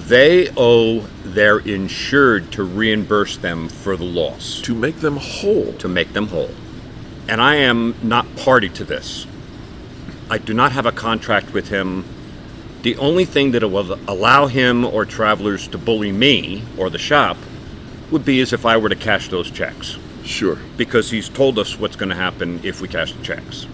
They owe their insured to reimburse them for the loss. To make them whole. To make them whole. And I am not party to this. I do not have a contract with him. The only thing that will allow him or travelers to bully me or the shop would be as if I were to cash those checks. Sure. Because he's told us what's going to happen if we cash the checks.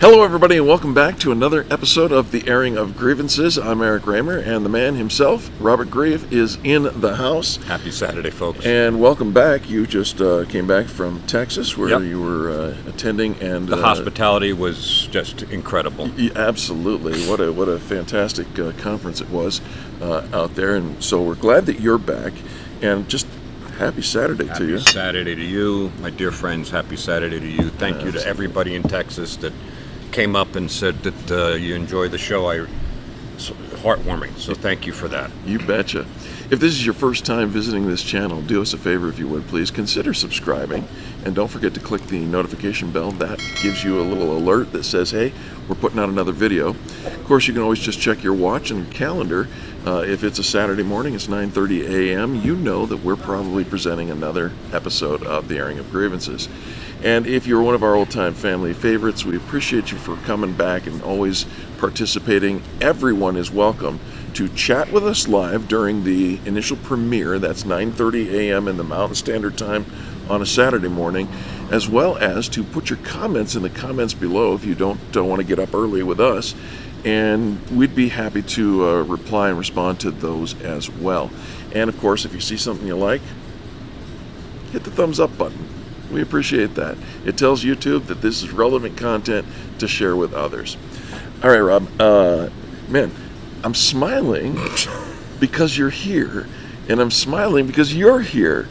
Hello everybody and welcome back to another episode of the Airing of Grievances. I'm Eric Reamer and the man himself, Robert Grieve, is in the house. Happy Saturday, folks. And welcome back. You just came back from Texas where you were attending, and the hospitality was just incredible. Absolutely. What a fantastic conference it was out there. And so we're glad that you're back, and just happy Saturday to you. Happy Saturday to you, my dear friends. Happy Saturday to you. Thank you to everybody in Texas that came up and said that you enjoy the show. It's heartwarming, so thank you for that. You betcha. If this is your first time visiting this channel, do us a favor if you would, please. Consider subscribing, and don't forget to click the notification bell. That gives you a little alert that says, hey, we're putting out another video. Of course, you can always just check your watch and your calendar. If it's a Saturday morning, it's 9:30 a.m., you know that we're probably presenting another episode of the Airing of Grievances. And if you're one of our old-time family favorites, we appreciate you for coming back and always participating. Everyone is welcome to chat with us live during the initial premiere. That's 9:30 a.m. in the Mountain Standard Time on a Saturday morning, as well as to put your comments in the comments below if you don't want to get up early with us. And we'd be happy to reply and respond to those as well. And of course, if you see something you like, hit the thumbs up button. We appreciate that. It tells YouTube that this is relevant content to share with others. All right, Rob. Man, I'm smiling because you're here, and I'm smiling because you're here.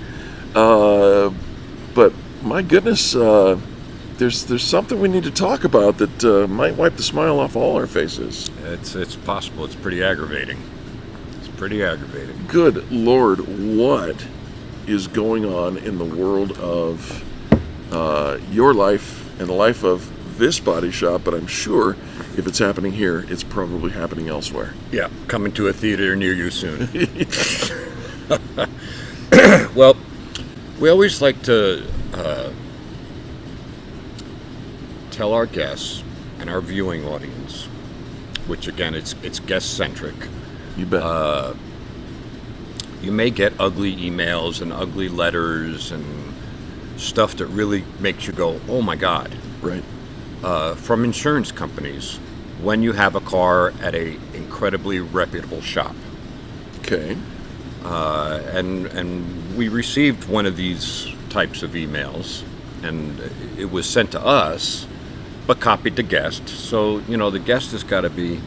But my goodness, there's something we need to talk about that might wipe the smile off all our faces. It's possible. It's pretty aggravating. It's pretty aggravating. Good Lord, what is going on in the world of your life and the life of this body shop? But I'm sure if it's happening here, it's probably happening elsewhere. Yeah, coming to a theater near you soon. Well, we always like to tell our guests and our viewing audience, which again, it's guest-centric. You bet. You may get ugly emails and ugly letters and stuff that really makes you go, oh my God. Right. From insurance companies when you have a car at a incredibly reputable shop. Okay. And we received one of these types of emails, and it was sent to us, but copied to guest. So, the guest has got to be,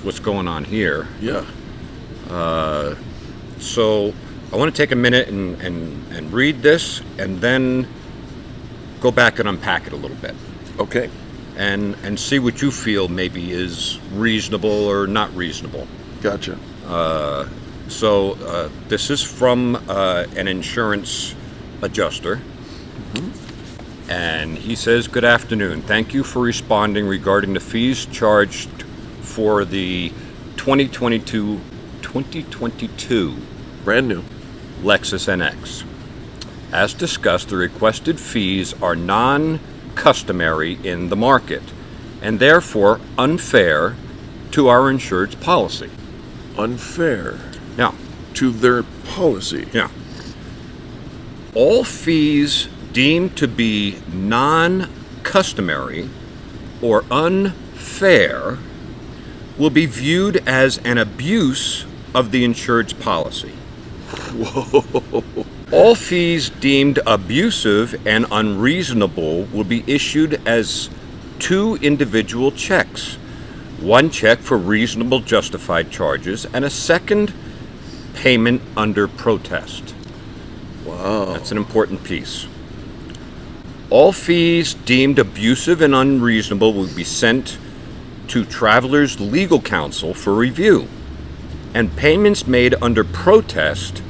what's going on here? Yeah. So I want to take a minute and read this, and then go back and unpack it a little bit. Okay. And see what you feel maybe is reasonable or not reasonable. Gotcha. So this is from an insurance adjuster. Mm-hmm. And he says, good afternoon. Thank you for responding regarding the fees charged for the 2022 brand new Lexus NX. As discussed, the requested fees are non-customary in the market and therefore unfair to our insured's policy. Unfair? Yeah. To their policy? Yeah. All fees deemed to be non-customary or unfair will be viewed as an abuse of the insured's policy. Whoa. All fees deemed abusive and unreasonable will be issued as two individual checks. One check for reasonable justified charges and a second payment under protest. Wow. That's an important piece. All fees deemed abusive and unreasonable will be sent to Travelers' legal counsel for review, and payments made under protest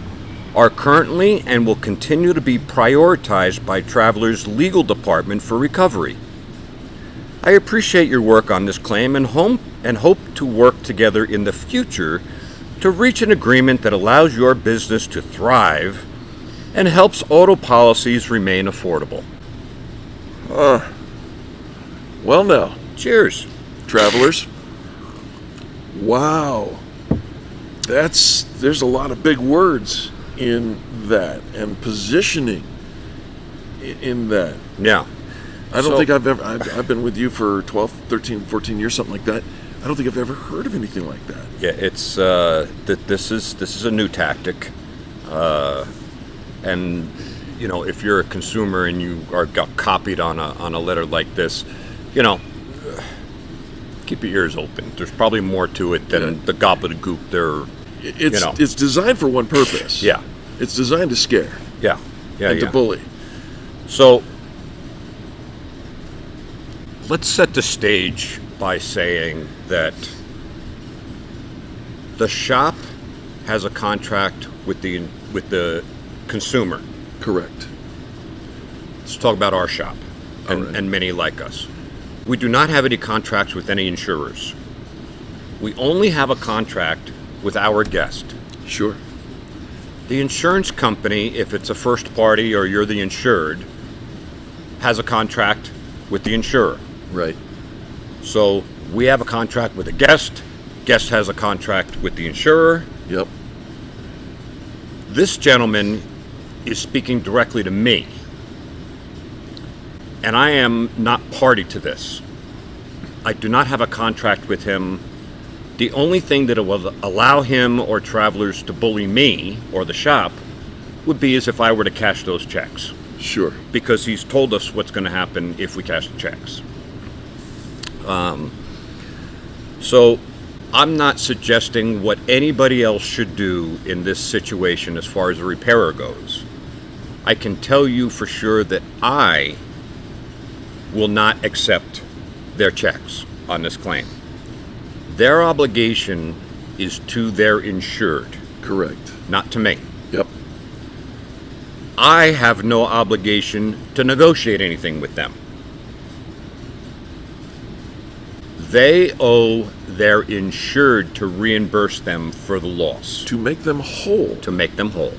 are currently and will continue to be prioritized by Travelers' legal department for recovery. I appreciate your work on this claim and hope to work together in the future to reach an agreement that allows your business to thrive and helps auto policies remain affordable. Well, now, Cheers. travelers. Wow. There's a lot of big words in that, and positioning in that. Yeah. I don't think I've been with you for 12, 13, 14 years, something like that. I don't think I've ever heard of anything like that. Yeah, it's this is a new tactic, and you know, if you're a consumer and you got copied on a letter like this, you know, keep your ears open. There's probably more to it than the gobbledygook. It's designed for one purpose. Yeah, it's designed to scare. Yeah, and to bully. So let's set the stage by saying that the shop has a contract with the consumer. Correct. Let's talk about our shop and many like us. We do not have any contracts with any insurers. We only have a contract with our guest. Sure. The insurance company, if it's a first party or you're the insured, has a contract with the insurer. Right. So we have a contract with a guest. Guest has a contract with the insurer. Yep. This gentleman is speaking directly to me, and I am not party to this. I do not have a contract with him. The only thing that will allow him or Travelers to bully me or the shop would be as if I were to cash those checks. Sure. Because he's told us what's going to happen if we cash the checks. So I'm not suggesting what anybody else should do in this situation as far as a repairer goes. I can tell you for sure that I will not accept their checks on this claim. Their obligation is to their insured. Correct. Not to me. Yep. I have no obligation to negotiate anything with them. They owe their insured to reimburse them for the loss. To make them whole. To make them whole.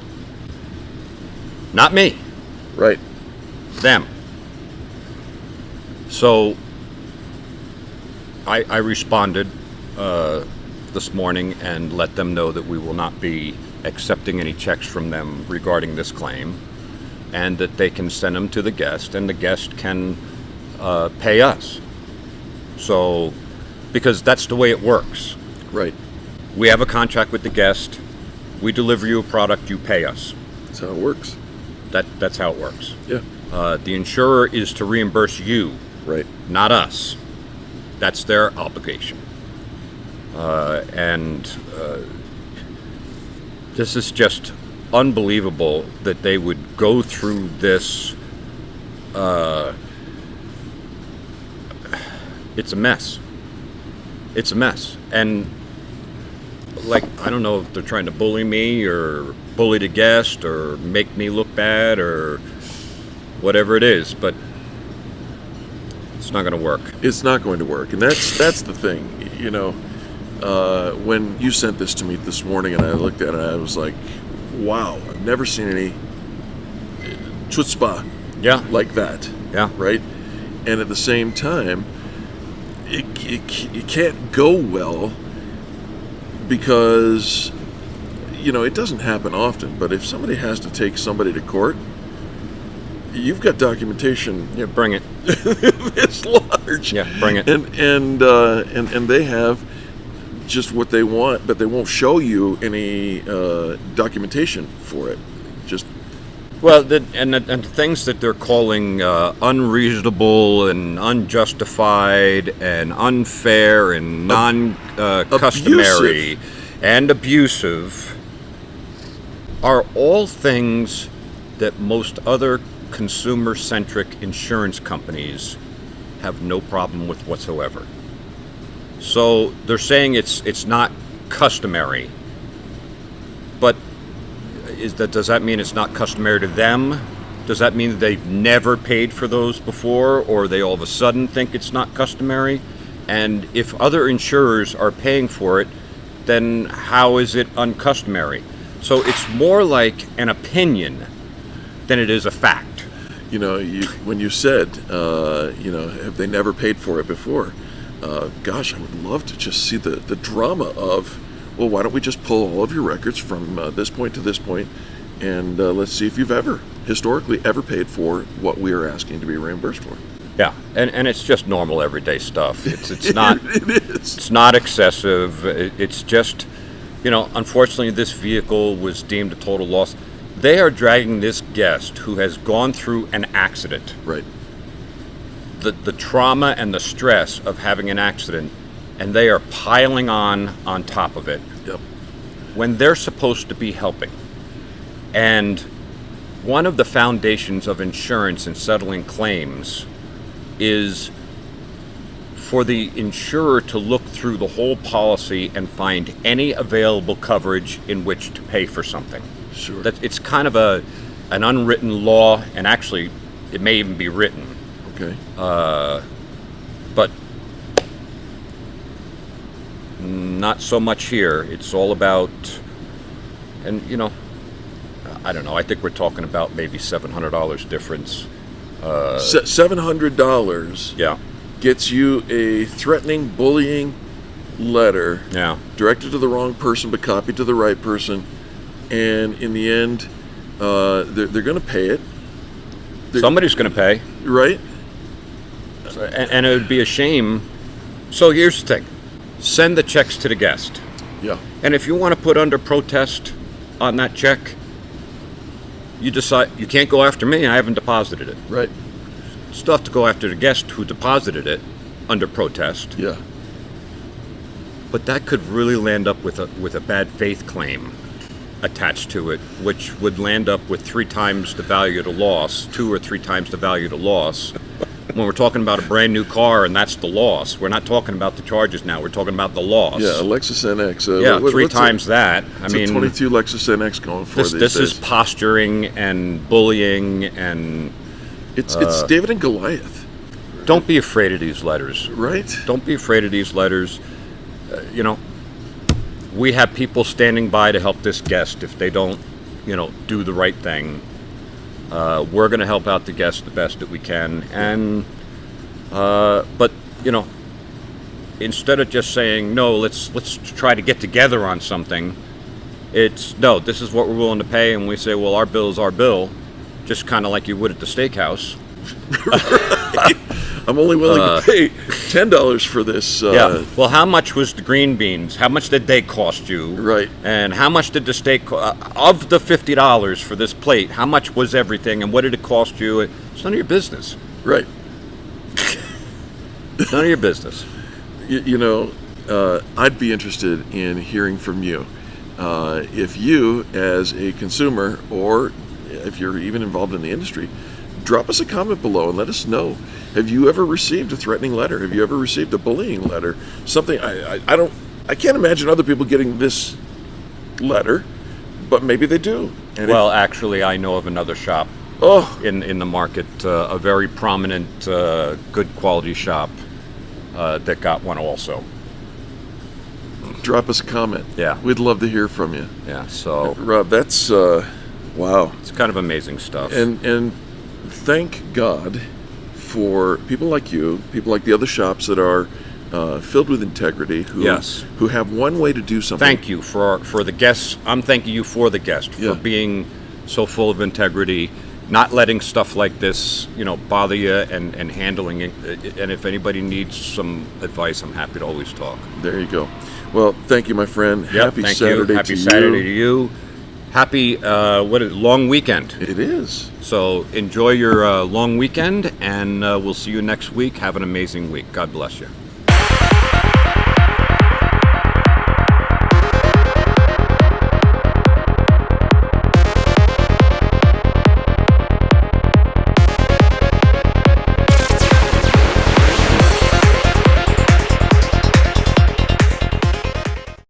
Not me. Right. Them. So I responded this morning and let them know that we will not be accepting any checks from them regarding this claim, and that they can send them to the guest, and the guest can pay us. So, because that's the way it works. Right. We have a contract with the guest. We deliver you a product, you pay us. That's how it works. That's how it works. Yeah. The insurer is to reimburse you, right, not us. That's their obligation. And this is just unbelievable that they would go through this. It's a mess. It's a mess. And, like, I don't know if they're trying to bully me or bully the guest or make me look bad or whatever it is, but it's not going to work. It's not going to work. And that's the thing. You know, when you sent this to me this morning and I looked at it, I was like, wow, I've never seen any chutzpah like that. Yeah. Right? And at the same time, it can't go well because, you know, it doesn't happen often, but if somebody has to take somebody to court, you've got documentation. Yeah, bring it. It's large. Yeah, bring it. And they have just what they want, but they won't show you any documentation for it. Just well, the things that they're calling unreasonable and unjustified and unfair and non-customary and abusive are all things that most other consumer-centric insurance companies have no problem with whatsoever. So they're saying it's not customary. But does that mean it's not customary to them? Does that mean that they've never paid for those before, or they all of a sudden think it's not customary? And if other insurers are paying for it, then how is it uncustomary? So it's more like an opinion than it is a fact. You know, when you said, have they never paid for it before? Gosh, I would love to just see the drama of, well, why don't we just pull all of your records from this point to this point, and let's see if you've historically ever paid for what we are asking to be reimbursed for. Yeah, and it's just normal everyday stuff. It's not It is. It's not excessive. It's just, unfortunately, this vehicle was deemed a total loss. They are dragging this guest who has gone through an accident, Right. the trauma and the stress of having an accident, and they are piling on top of it Yep. when they're supposed to be helping. And one of the foundations of insurance and settling claims is for the insurer to look through the whole policy and find any available coverage in which to pay for something. Sure. It's kind of an unwritten law, and actually it may even be written. Okay. But not so much here. It's all about, and I don't know, I think we're talking about maybe $700 difference. $700 Yeah. gets you a threatening, bullying letter Yeah. directed to the wrong person but copied to the right person, and in the end, they're going to pay it. Somebody's going to pay. Right? And it would be a shame. So here's the thing. Send the checks to the guest. Yeah. And if you want to put under protest on that check, you decide you can't go after me. I haven't deposited it. Right. Still have to go after the guest who deposited it under protest. Yeah. But that could really land up with a bad faith claim attached to it, which would land up with 3 times the value of the loss, 2 or 3 times the value of the loss. When we're talking about a brand new car and that's the loss, we're not talking about the charges now. We're talking about the loss. Yeah, a Lexus NX. Yeah, 3 times that. What's a 22 Lexus NX going for these this days? is posturing and bullying, and It's David and Goliath. don't be afraid of these letters. Right? Don't be afraid of these letters. We have people standing by to help this guest if they don't, do the right thing. We're going to help out the guest the best that we can, and but instead of just saying no, let's try to get together on something. It's no, this is what we're willing to pay, and we say, well, our bill is our bill, just kind of like you would at the steakhouse. I'm only willing to pay $10 for this. Yeah. Well, how much was the green beans? How much did they cost you? Right. And how much did the steak of the $50 for this plate? How much was everything, and what did it cost you? It's none of your business. Right. None of your business. I'd be interested in hearing from you. If you, as a consumer, or if you're even involved in the industry, drop us a comment below and let us know. Have you ever received a threatening letter? Have you ever received a bullying letter? Something I can't imagine other people getting this letter, but maybe they do. And Well, actually, I know of another shop in the market, a very prominent, good quality shop that got one also. drop us a comment. Yeah. We'd love to hear from you. Yeah. So Rob, that's wow. it's kind of amazing stuff. And thank God for people like you, people like the other shops that are filled with integrity, who have one way to do something. Thank you for the guests. I'm thanking you for the guest Yeah. for being so full of integrity, not letting stuff like this, bother you, and handling it. And if anybody needs some advice, I'm happy to always talk. There you go. Well, thank you, my friend. Yep, Happy thank Saturday you. Happy to Saturday you. to you. Happy long weekend. It is. So enjoy your long weekend, and we'll see you next week. Have an amazing week. God bless you.